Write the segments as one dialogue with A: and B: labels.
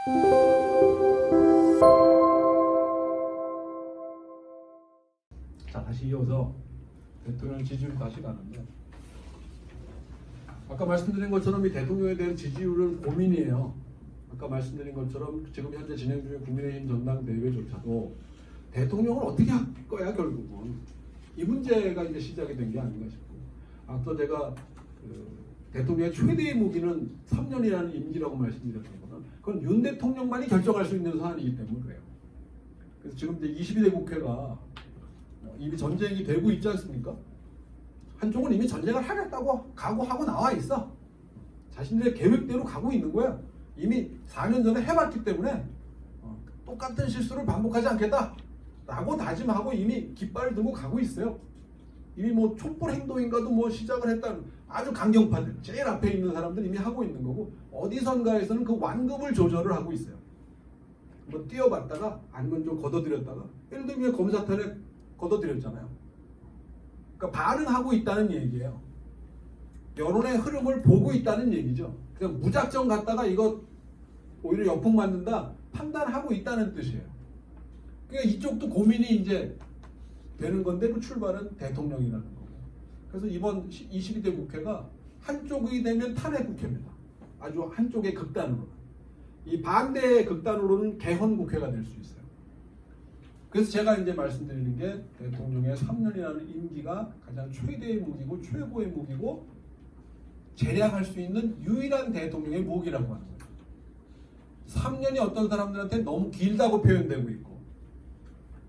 A: 자, 다시 이어서 대통령 지지율 다시 가는데, 아까 말씀드린 것처럼 이 대통령에 대한 지지율은 고민이에요. 아까 말씀드린 것처럼 지금 현재 진행 중인 국민의힘 전당대회조차도 대통령을 어떻게 할 거야 결국은 이 문제가 이제 시작이 된 게 아닌가 싶고, 아까 제가 대통령의 최대의 무기는 3년이라는 임기라고 말씀드렸던 거는 그건 윤 대통령만이 결정할 수 있는 사안이기 때문에 그래요. 그래서 지금 이제 22대 국회가 이미 전쟁이 되고 있지 않습니까? 한쪽은 이미 전쟁을 하겠다고 각오하고 나와 있어. 자신들의 계획대로 가고 있는 거야. 이미 4년 전에 해봤기 때문에 똑같은 실수를 반복하지 않겠다 라고 다짐하고 이미 깃발을 들고 가고 있어요. 이미 뭐 촛불 행동인가도 뭐 시작을 했다는 아주 강경파들, 제일 앞에 있는 사람들 이미 하고 있는 거고, 어디선가에서는 그 완급을 조절을 하고 있어요. 뭐 뛰어봤다가 아니면 좀 걷어들였다가, 예를 들면 검사탄에 걷어들였잖아요. 그러니까 반응하고 있다는 얘기예요. 여론의 흐름을 보고 있다는 얘기죠. 그냥 무작정 갔다가 이거 오히려 역풍 맞는다 판단하고 있다는 뜻이에요. 그러니까 이쪽도 고민이 이제 되는 건데, 그 출발은 대통령이라는 거고. 그래서 이번 22대 국회가 한쪽이 되면 탄핵 국회입니다. 아주 한쪽의 극단으로. 이 반대의 극단으로는 개헌 국회가 될 수 있어요. 그래서 제가 이제 말씀드리는 게 대통령의 3년이라는 임기가 가장 최대의 무기고 최고의 무기고 재량할 수 있는 유일한 대통령의 무기라고 하는 거예요. 3년이 어떤 사람들한테 너무 길다고 표현되고 있고,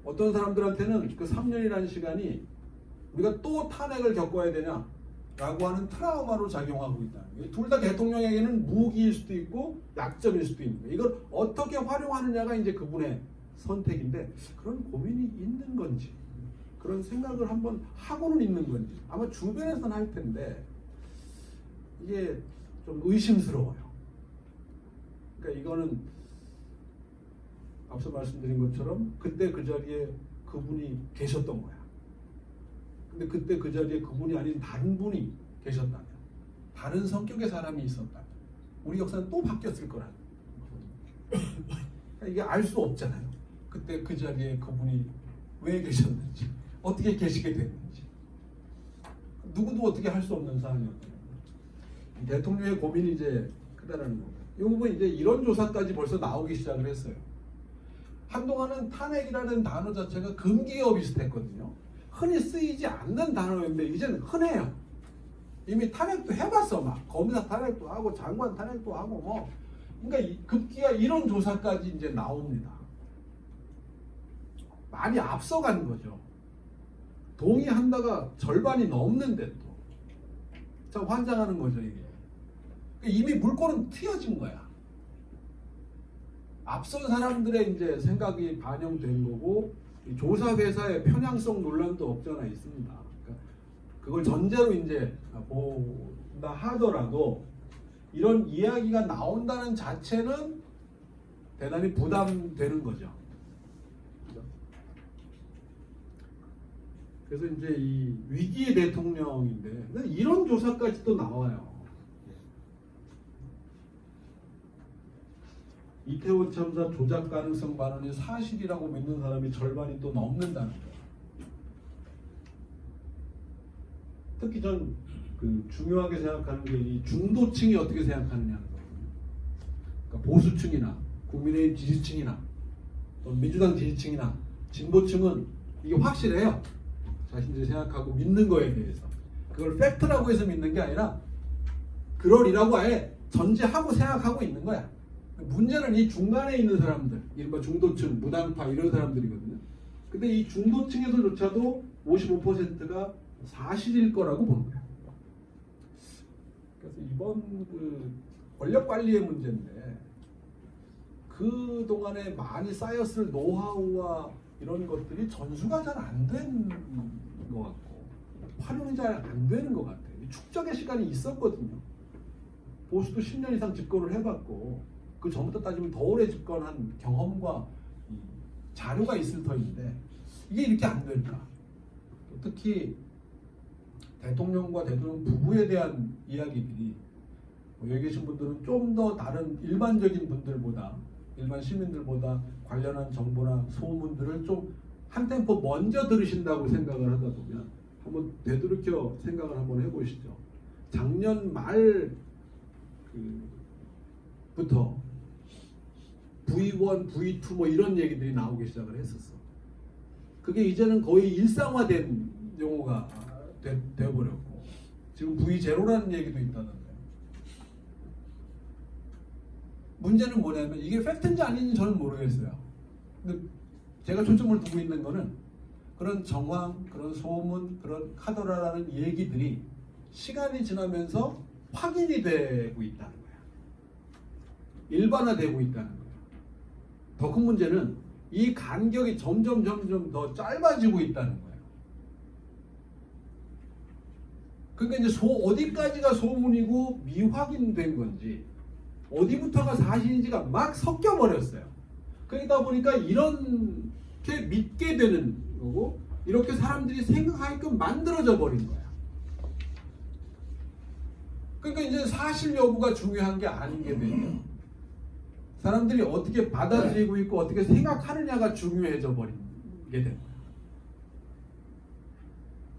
A: 어떤 사람들한테는 그 3년이라는 시간이 우리가 또 탄핵을 겪어야 되냐 라고 하는 트라우마로 작용하고 있다. 둘 다 대통령에게는 무기일 수도 있고 약점일 수도 있는 거예요. 이걸 어떻게 활용하느냐가 이제 그분의 선택인데, 그런 고민이 있는 건지, 그런 생각을 한번 하고는 있는 건지 아마 주변에서는 할 텐데 이게 좀 의심스러워요. 그러니까 이거는 앞서 말씀드린 것처럼 그때 그 자리에 그분이 계셨던 거야. 근데 그때 그 자리에 그분이 아닌 다른 분이 계셨다면, 다른 성격의 사람이 있었다면 우리 역사는 또 바뀌었을 거라는. 그러니까 이게 알 수 없잖아요. 그때 그 자리에 그분이 왜 계셨는지, 어떻게 계시게 됐는지 누구도 어떻게 할 수 없는 사안이었거든요. 대통령의 고민이 이제 크다라는 거고, 이 부분 이제 이런 조사까지 벌써 나오기 시작을 했어요. 한동안은 탄핵이라는 단어 자체가 금기어 비슷했거든요. 흔히 쓰이지 않는 단어였는데 이제는 흔해요. 이미 탄핵도 해봤어. 막 검사 탄핵도 하고 장관 탄핵도 하고 뭐. 그러니까 급기야 이런 조사까지 이제 나옵니다. 많이 앞서간 거죠. 동의한다가 절반이 넘는데 또 참 환장하는 거죠 이게. 이미 물꼬는 튀어진 거야. 앞선 사람들의 이제 생각이 반영된 거고, 조사 회사의 편향성 논란도 없잖아 있습니다. 그러니까 그걸 전제로 이제 본다 하더라도 이런 이야기가 나온다는 자체는 대단히 부담되는 거죠. 그래서 이제 이 위기의 대통령인데 이런 조사까지도 나와요. 이태원 참사 조작 가능성 발언이 사실이라고 믿는 사람이 절반이 또 넘는다는 거예요. 특히 전 그 중요하게 생각하는 게 이 중도층이 어떻게 생각하느냐는 거거든요. 그러니까 보수층이나 국민의힘 지지층이나 또 민주당 지지층이나 진보층은 이게 확실해요. 자신들이 생각하고 믿는 거에 대해서. 그걸 팩트라고 해서 믿는 게 아니라 그러리라고 아예 전제하고 생각하고 있는 거야. 문제는 이 중간에 있는 사람들, 이른바 중도층, 무당파 이런 사람들이거든요. 근데 이 중도층에서조차도 55%가 사실일 거라고 보는 거예요. 그래서 이번 그 권력 관리의 문제인데, 그 동안에 많이 쌓였을 노하우와 이런 것들이 전수가 잘 안 된 것 같고 활용이 잘 안 되는 것 같아요. 축적의 시간이 있었거든요. 보수도 10년 이상 집권을 해봤고 그 전부터 따지면 더 오래 집권한 경험과 자료가 있을 터인데 이게 이렇게 안 될까? 특히 대통령과 대통령 부부에 대한 이야기들이 여기 계신 분들은 좀 더 다른 일반적인 분들보다 일반 시민들보다 관련한 정보나 소문들을 좀 한 템포 먼저 들으신다고 생각을 하다 보면 한번 되돌이켜 생각을 한번 해보시죠. 작년 말 부터 V1, V2 뭐 이런 얘기들이 나오기 시작을 했었어. 그게 이제는 거의 일상화된 용어가 되어버렸고 지금 V0라는 얘기도 있다는데 문제는 뭐냐면 이게 팩트인지 아닌지 저는 모르겠어요. 근데 제가 초점을 두고 있는 거는 그런 정황, 그런 소문, 그런 카더라라는 얘기들이 시간이 지나면서 확인이 되고 있다는 거야. 일반화되고 있다는 거야. 더 큰 문제는 이 간격이 점점 더 짧아지고 있다는 거예요. 그러니까 이제 어디까지가 소문이고 미확인된 건지 어디부터가 사실인지가 막 섞여 버렸어요. 그러다 보니까 이렇게 믿게 되는 거고 이렇게 사람들이 생각하게끔 만들어져 버린 거야. 그러니까 이제 사실 여부가 중요한 게 아닌 게 되죠. 사람들이 어떻게 받아들이고 있고 어떻게 생각하느냐가 중요해져 버리게 된 거야.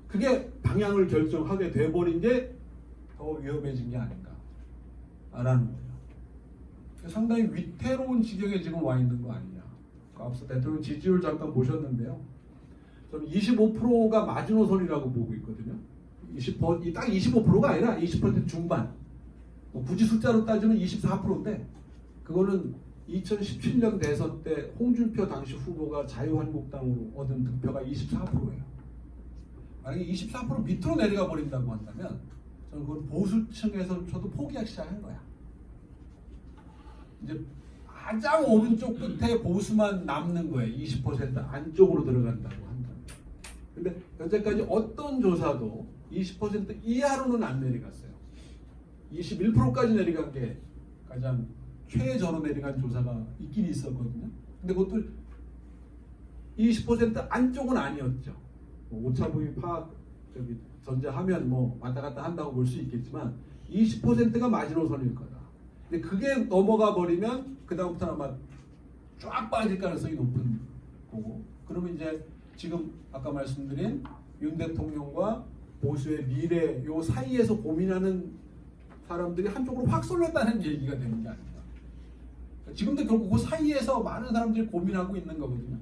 A: 그게 방향을 결정하게 돼버린 게 더 위험해진 게 아닌가라는 거예요. 상당히 위태로운 지경에 지금 와 있는 거 아니냐. 앞서 대통령 지지율 잠깐 보셨는데요. 저는 25%가 마지노선이라고 보고 있거든요. 딱 25%가 아니라 20% 중반. 굳이 숫자로 따지면 24%인데 그거는 2017년 대선 때 홍준표 당시 후보가 자유한국당으로 얻은 득표가 24%예요. 만약에 24% 밑으로 내려가 버린다고 한다면 저는 그건 보수층에서조차도 포기하기 시작한 거야. 이제 가장 오른쪽 끝에 보수만 남는 거예요. 20% 안쪽으로 들어간다고 한다면. 근데 현재까지 어떤 조사도 20% 이하로는 안 내려갔어요. 21%까지 내려간 게 가장 최저로 내려간 조사가 있긴 있었거든요. 근데 그것도 20% 안쪽은 아니었죠. 오차범위 파악 전제하면 뭐 왔다 갔다 한다고 볼 수 있겠지만 20%가 마지노선일 거다. 근데 그게 넘어가 버리면 그 다음부터 아마 쫙 빠질 가능성이 높은 거고. 그러면 이제 지금 아까 말씀드린 윤 대통령과 보수의 미래 요 사이에서 고민하는 사람들이 한쪽으로 확 쏠렸다는 얘기가 되는 게 아닙니다. 지금도 결국 그 사이에서 많은 사람들이 고민하고 있는 거거든요.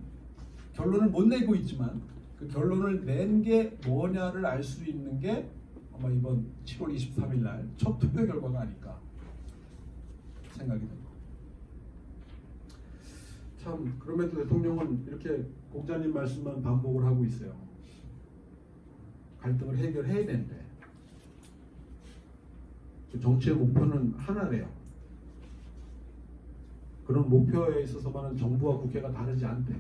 A: 결론을 못 내고 있지만 그 결론을 낸 게 뭐냐를 알 수 있는 게 아마 이번 7월 23일 날 첫 투표 결과가 아닐까 생각이 듭니다. 참 그럼에도 대통령은 이렇게 공자님 말씀만 반복을 하고 있어요. 갈등을 해결해야 되는데 정치의 목표는 하나래요. 그런 목표에 있어서만은 정부와 국회가 다르지 않대.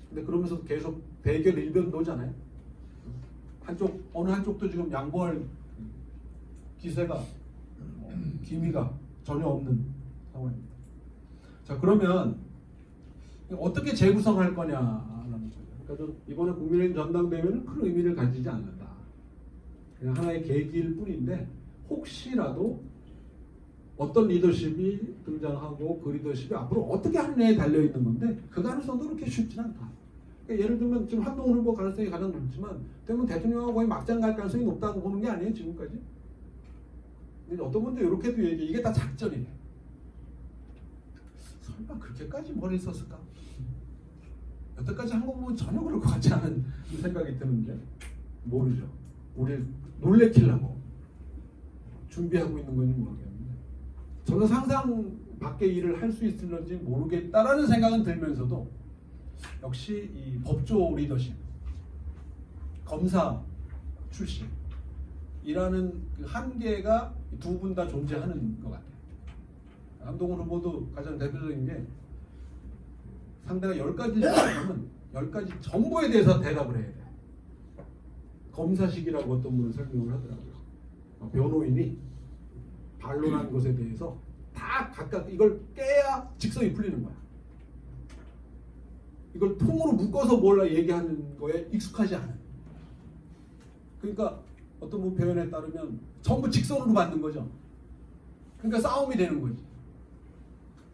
A: 근데 그러면서 계속 대결 일변도잖아요. 어느 한쪽도 지금 양보할 기세가 기미가 전혀 없는 상황입니다. 자, 그러면 어떻게 재구성할 거냐라는 거죠. 그러니까 좀 이번에 국민의힘 전당대회는 큰 의미를 가지지 않는다. 그냥 하나의 계기일 뿐인데 혹시라도 어떤 리더십이 등장하고 그 리더십이 앞으로 어떻게 하느냐에 달려있는 건데 그 가능성도 그렇게 쉽지는 않다. 그러니까 예를 들면 지금 한동훈 후보 가능성이 가장 높지만 대부분 대통령하고 거의 막장 갈 가능성이 높다고 보는 게 아니에요 지금까지. 근데 어떤 분들 이렇게도 얘기해. 이게 다 작전이래. 설마 그렇게까지 머리 썼을까? 여태까지 한 거 보면 전혀 그럴 것 같지 않은 생각이 드는데 모르죠. 우리 놀래키려고 준비하고 있는 건지 모르겠는데 저는 상상 밖의 일을 할 수 있을런지 모르겠다라는 생각은 들면서도 역시 이 법조 리더십, 검사 출신이라는 그 한계가 두 분 다 존재하는 것 같아요. 한동훈 후보도 가장 대표적인 게 상대가 10가지 질문하면 10가지 정보에 대해서 대답을 해야 돼. 검사식이라고 어떤 분은 설명을 하더라고요. 변호인이 반론한 것에 대해서 다 각각 이걸 깨야 직성이 풀리는 거야. 이걸 통으로 묶어서 몰라 얘기하는 거에 익숙하지 않아요. 그러니까 어떤 분 표현에 따르면 전부 직선으로 받는 거죠. 그러니까 싸움이 되는 거지.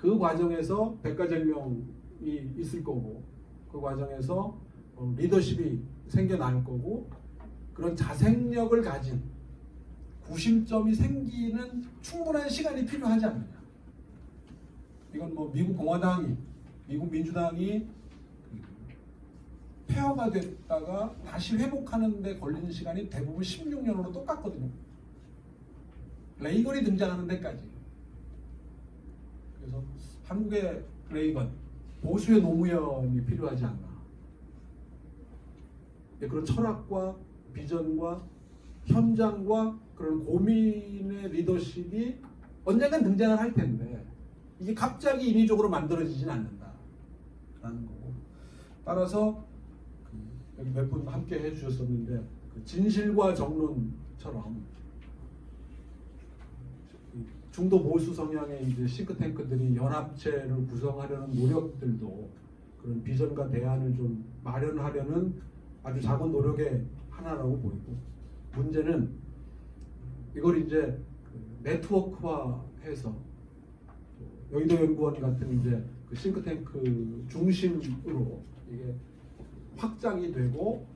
A: 그 과정에서 백가쟁명이 있을 거고 그 과정에서 리더십이 생겨날 거고 그런 자생력을 가진 구심점이 생기는 충분한 시간이 필요하지 않느냐. 이건 뭐 미국 공화당이 미국 민주당이 폐허가 됐다가 다시 회복하는 데 걸리는 시간이 대부분 16년으로 똑같거든요. 레이건이 등장하는 데까지. 그래서 한국의 레이건, 보수의 노무현이 필요하지 않나. 그런 철학과 비전과 현장과 그런 고민의 리더십이 언젠간 등장을 할 텐데 이게 갑자기 인위적으로 만들어지진 않는다라는 거고. 따라서 여기 몇 분 함께 해주셨었는데 진실과 정론처럼 중도 보수 성향의 이제 싱크탱크들이 연합체를 구성하려는 노력들도 그런 비전과 대안을 좀 마련하려는 아주 작은 노력의 하나라고 보이고, 문제는 이걸 이제 네트워크화해서 여의도 연구원 같은 이제 그 싱크탱크 중심으로 이게 확장이 되고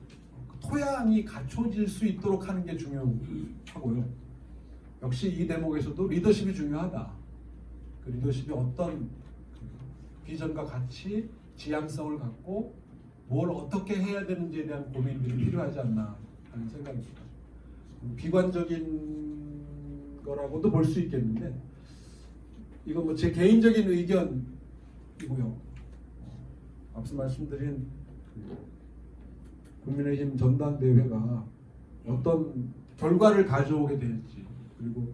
A: 토양이 갖춰질 수 있도록 하는 게 중요하고요. 역시 이 대목에서도 리더십이 중요하다. 그 리더십이 어떤 비전과 가치, 지향성을 갖고 뭘 어떻게 해야 되는지에 대한 고민들이 필요하지 않나 하는 생각입니다. 비관적인 거라고도 볼 수 있겠는데 이건 뭐 제 개인적인 의견이고요. 앞서 말씀드린 국민의힘 전당대회가 어떤 결과를 가져오게 될지, 그리고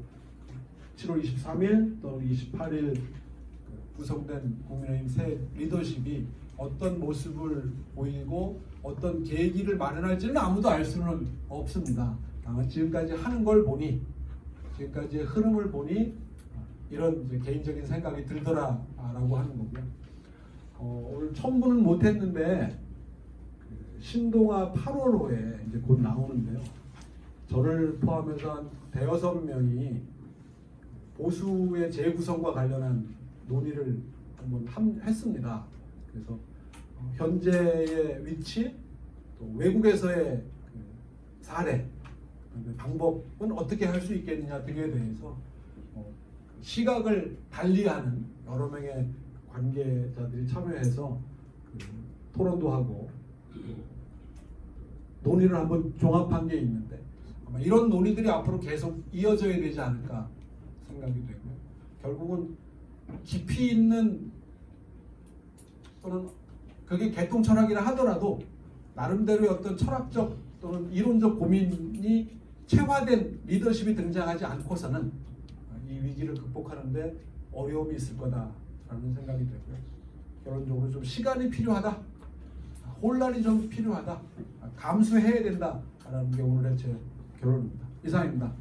A: 7월 23일 또 28일 구성된 국민의힘 새 리더십이 어떤 모습을 보이고 어떤 계기를 마련할지는 아무도 알 수는 없습니다. 다만 지금까지 하는 걸 보니, 지금까지의 흐름을 보니 이런 이제 개인적인 생각이 들더라라고 하는 거고요. 오늘 첨부는 못했는데 신동아 8월호에 이제 곧 나오는데요. 저를 포함해서 한 대여섯 명이 보수의 재구성과 관련한 논의를 한번 했습니다. 그래서 현재의 위치, 또 외국에서의 사례, 방법은 어떻게 할 수 있겠느냐 등에 대해서 시각을 달리하는 여러 명의 관계자들이 참여해서 토론도 하고 논의를 한번 종합한 게 있는데 아마 이런 논의들이 앞으로 계속 이어져야 되지 않을까 생각이 되고요. 결국은 깊이 있는, 또는 그게 개통 철학이라 하더라도 나름대로의 어떤 철학적 또는 이론적 고민이 체화된 리더십이 등장하지 않고서는 이 위기를 극복하는데 어려움이 있을 거다라는 생각이 되고요. 결론적으로 좀 시간이 필요하다, 혼란이 좀 필요하다, 감수해야 된다라는 게 오늘의 제 결론입니다. 이상입니다.